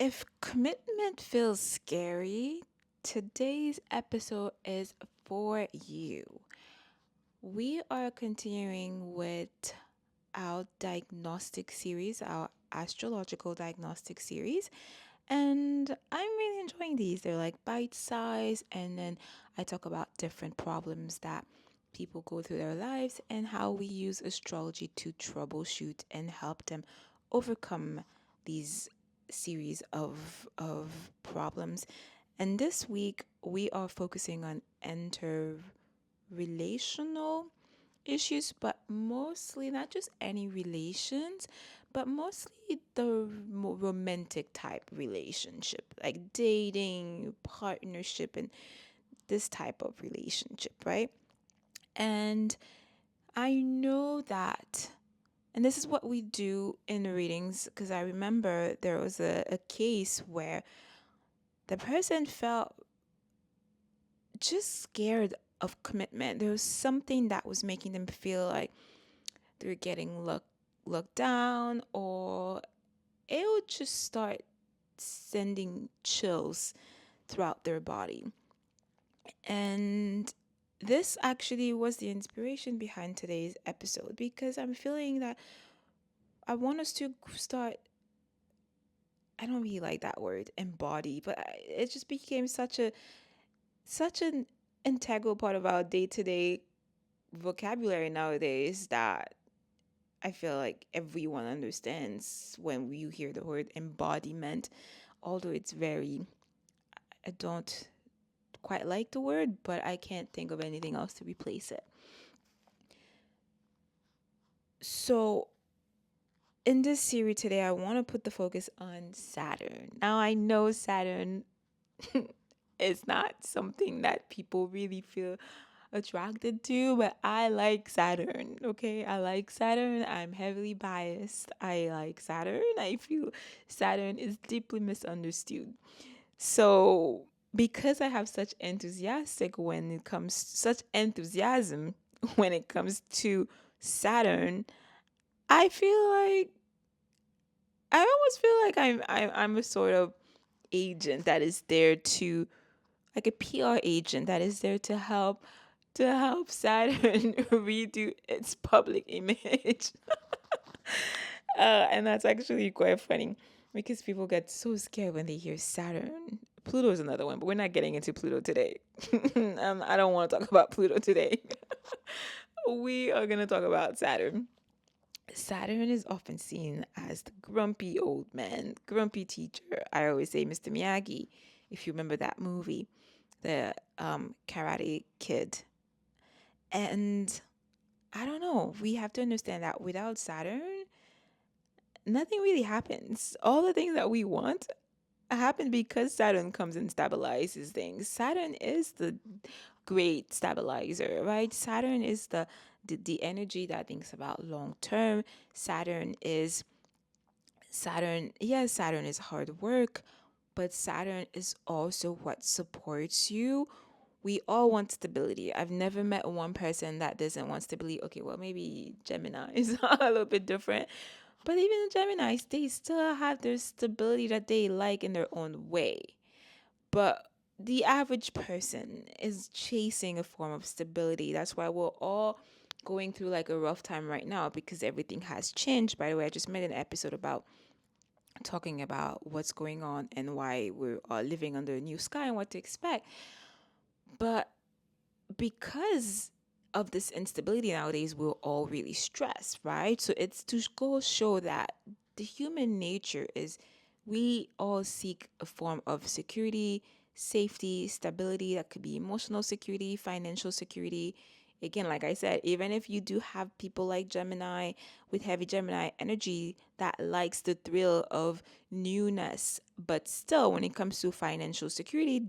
If commitment feels scary, today's episode is for you. We are continuing with our diagnostic series, our astrological diagnostic series, and I'm really enjoying these. They're like bite size, and then I talk about different problems that people go through their lives and how we use astrology to troubleshoot and help them overcome these series of problems. And this week we are focusing on interrelational issues, but mostly not just any relations, but mostly the romantic type relationship, like dating, partnership, and this type of relationship, right? And I know that, and this is what we do in the readings, because I remember there was a case where the person felt just scared of commitment. There was something that was making them feel like they're getting looked down, or it would just start sending chills throughout their body. And this actually was the inspiration behind today's episode, because I'm feeling that I want us to start. I don't really like that word, embody, but it just became such an integral part of our day to day vocabulary nowadays that I feel like everyone understands when you hear the word embodiment, although it's very, I don't quite like the word, but I can't think of anything else to replace it. So, in this series today, I want to put the focus on Saturn. Now, I know Saturn is not something that people really feel attracted to, but I like Saturn. Okay, I like Saturn. I'm heavily biased. I like Saturn. I feel Saturn is deeply misunderstood. So, because I have such enthusiasm when it comes to Saturn, I feel like I almost feel like I'm a sort of agent that is there to, like a PR agent that is there to help Saturn redo its public image. And that's actually quite funny because people get so scared when they hear Saturn. Pluto is another one, but we're not getting into Pluto today. I don't want to talk about Pluto today. We are going to talk about Saturn. Saturn is often seen as the grumpy old man, grumpy teacher. I always say Mr. Miyagi, if you remember that movie, the Karate Kid. And I don't know, we have to understand that without Saturn, nothing really happens. All the things that we want happen because Saturn comes and stabilizes things. Saturn is the great stabilizer, right? Saturn is the energy that thinks about long term. Saturn is Saturn, yes, Saturn is hard work, but Saturn is also what supports you. We all want stability. I've never met one person that doesn't want stability. Okay, well, maybe Gemini is a little bit different. But even the Geminis, they still have their stability that they like in their own way. But the average person is chasing a form of stability. That's why we're all going through like a rough time right now because everything has changed. By the way, I just made an episode about talking about what's going on and why we're living under a new sky and what to expect. But because of this instability nowadays, we're all really stressed, right? So it's to go show that the human nature is we all seek a form of security, safety, stability. That could be emotional security, financial security. Again, like I said, even if you do have people like Gemini with heavy Gemini energy that likes the thrill of newness, but still, when it comes to financial security,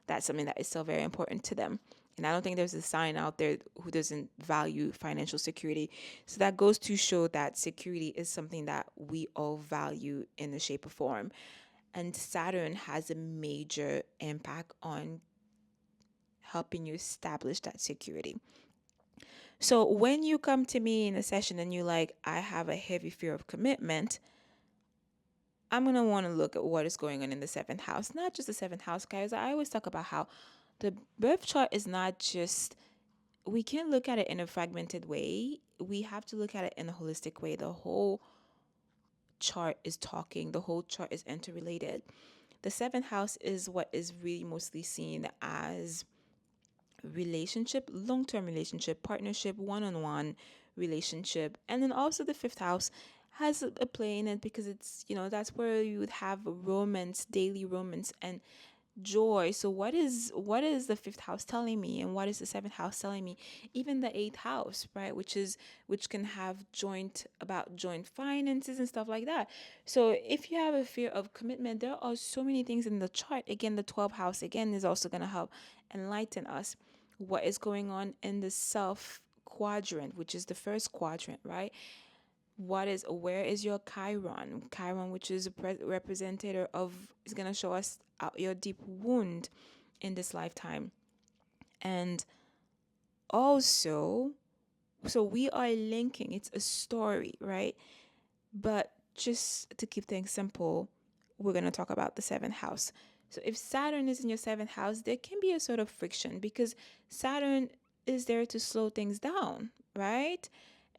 that's something that is still very important to them. And I don't think there's a sign out there who doesn't value financial security. So that goes to show that security is something that we all value in a shape or form. And Saturn has a major impact on helping you establish that security. So when you come to me in a session and you're like, I have a heavy fear of commitment, I'm going to want to look at what is going on in the seventh house, not just the seventh house, guys. I always talk about how the birth chart is not just, we can't look at it in a fragmented way. We have to look at it in a holistic way. The whole chart is talking, the whole chart is interrelated. The seventh house is what is really mostly seen as relationship, long term relationship, partnership, one on one relationship. And then also the fifth house has a play in it because it's, that's where you would have romance, daily romance, and joy. So what is the fifth house telling me, and what is the seventh house telling me? Even the eighth house, right, which can have joint finances and stuff like that. So if you have a fear of commitment, there are so many things in the chart. Again, the 12th house again is also going to help enlighten us what is going on in the self quadrant, which is the first quadrant, right? Where is your Chiron, which is a representative of, is going to show us out your deep wound in this lifetime. And also, so we are linking, it's a story, right? But just to keep things simple, we're going to talk about the seventh house. So if Saturn is in your seventh house, there can be a sort of friction because Saturn is there to slow things down, right?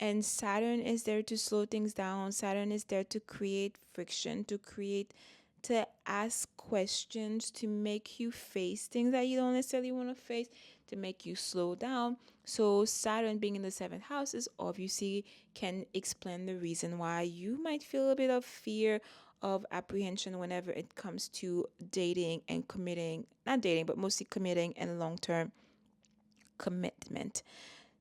And Saturn is there to slow things down. Saturn is there to create friction, to ask questions, to make you face things that you don't necessarily want to face, to make you slow down. So Saturn being in the seventh house is obviously can explain the reason why you might feel a bit of fear, of apprehension whenever it comes to dating and committing, not dating, but mostly committing and long-term commitment.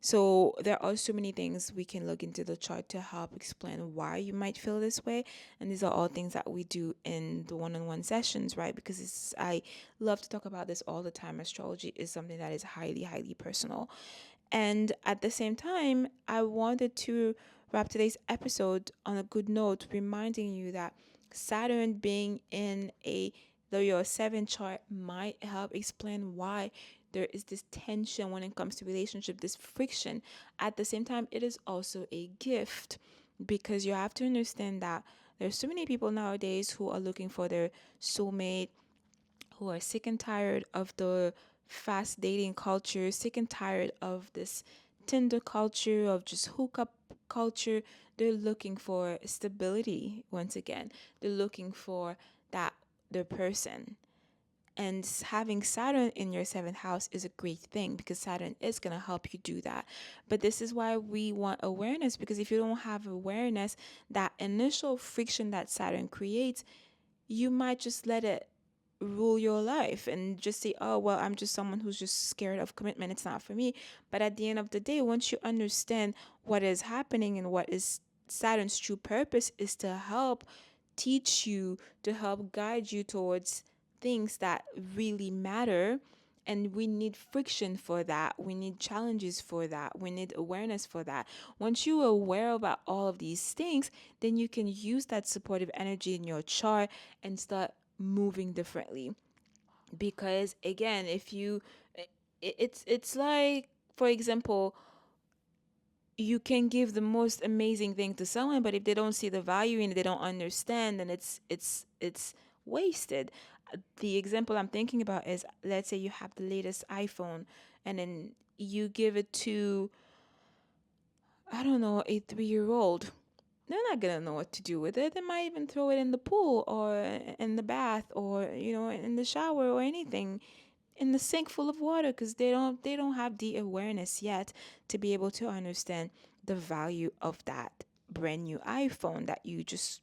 So there are so many things we can look into the chart to help explain why you might feel this way. And these are all things that we do in the one-on-one sessions, right? Because I love to talk about this all the time. Astrology is something that is highly, highly personal. And at the same time, I wanted to wrap today's episode on a good note, reminding you that Saturn being in your seven chart might help explain why there is this tension when it comes to relationship, this friction. At the same time, it is also a gift because you have to understand that there's so many people nowadays who are looking for their soulmate, who are sick and tired of the fast dating culture, sick and tired of this Tinder culture, of just hookup culture. They're looking for stability once again. They're looking for that their person. And having Saturn in your seventh house is a great thing because Saturn is going to help you do that. But this is why we want awareness, because if you don't have awareness, that initial friction that Saturn creates, you might just let it rule your life and just say, oh, well, I'm just someone who's just scared of commitment. It's not for me. But at the end of the day, once you understand what is happening and what is Saturn's true purpose is to help teach you, to help guide you towards things that really matter. And we need friction for that. We need challenges for that. We need awareness for that. Once you're aware about all of these things, then you can use that supportive energy in your chart and start moving differently. Because again, if you it's like, for example, you can give the most amazing thing to someone, but if they don't see the value in it, they don't understand, then it's wasted. The example I'm thinking about is, let's say you have the latest iPhone and then you give it to, I don't know, a 3-year old. They're not gonna know what to do with it. They might even throw it in the pool or in the bath or in the shower or anything, in the sink full of water, because they don't have the awareness yet to be able to understand the value of that brand new iPhone that you just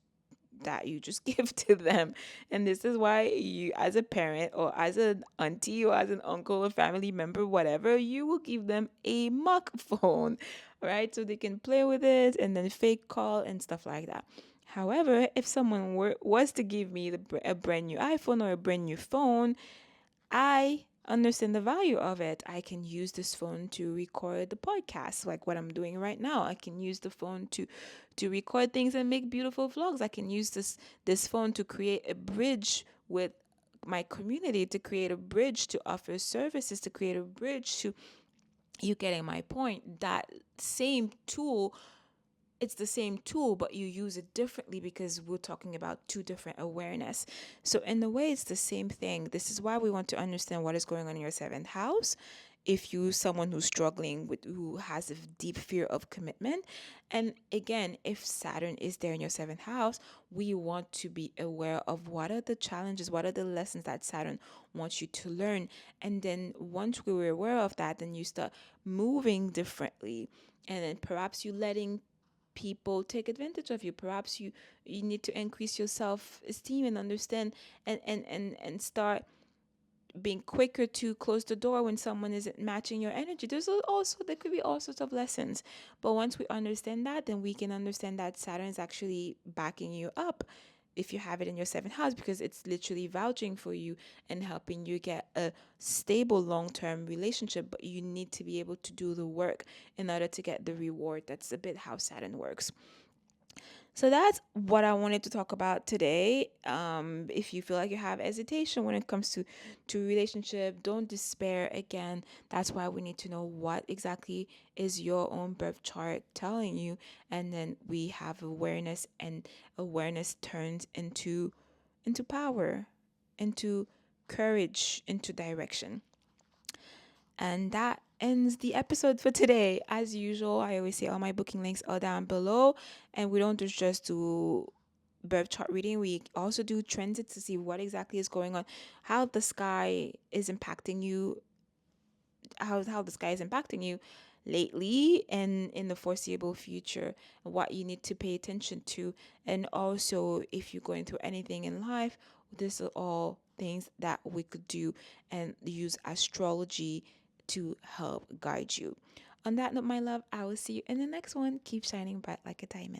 give to them. And this is why you, as a parent or as an auntie or as an uncle or family member, whatever, you will give them a mock phone, right? So they can play with it and then fake call and stuff like that. However, if someone was to give me a brand new iPhone or a brand new phone, I understand the value of it. I can use this phone to record the podcast like what I'm doing right now. I can use the phone to record things and make beautiful vlogs. I can use this phone to create a bridge with my community, to create a bridge to offer services, to create a bridge to, you getting my point. That same tool it's the same tool, but you use it differently because we're talking about two different awareness. So in a way, it's the same thing. This is why we want to understand what is going on in your seventh house. If you someone who's struggling with, who has a deep fear of commitment, and again, if Saturn is there in your seventh house, we want to be aware of what are the challenges, what are the lessons that Saturn wants you to learn. And then once we were aware of that, then you start moving differently, and then perhaps you letting people take advantage of you. Perhaps you need to increase your self-esteem and understand, and start being quicker to close the door when someone isn't matching your energy. Also, there could be all sorts of lessons, but once we understand that, then we can understand that Saturn is actually backing you up if you have it in your seventh house, because it's literally vouching for you and helping you get a stable long-term relationship. But you need to be able to do the work in order to get the reward. That's a bit how Saturn works. So that's what I wanted to talk about today. If you feel like you have hesitation when it comes to relationship, don't despair. Again, that's why we need to know what exactly is your own birth chart telling you, and then we have awareness, and awareness turns into power, into courage, into direction. And that ends the episode for today. As usual, I always say all my booking links are down below. And we don't just do birth chart reading, we also do transits to see what exactly is going on, how the sky is impacting you, how the sky is impacting you lately and in the foreseeable future, what you need to pay attention to. And also, if you're going through anything in life, these are all things that we could do and use astrology to help guide you. On that note, my love, I will see you in the next one. Keep shining bright like a diamond.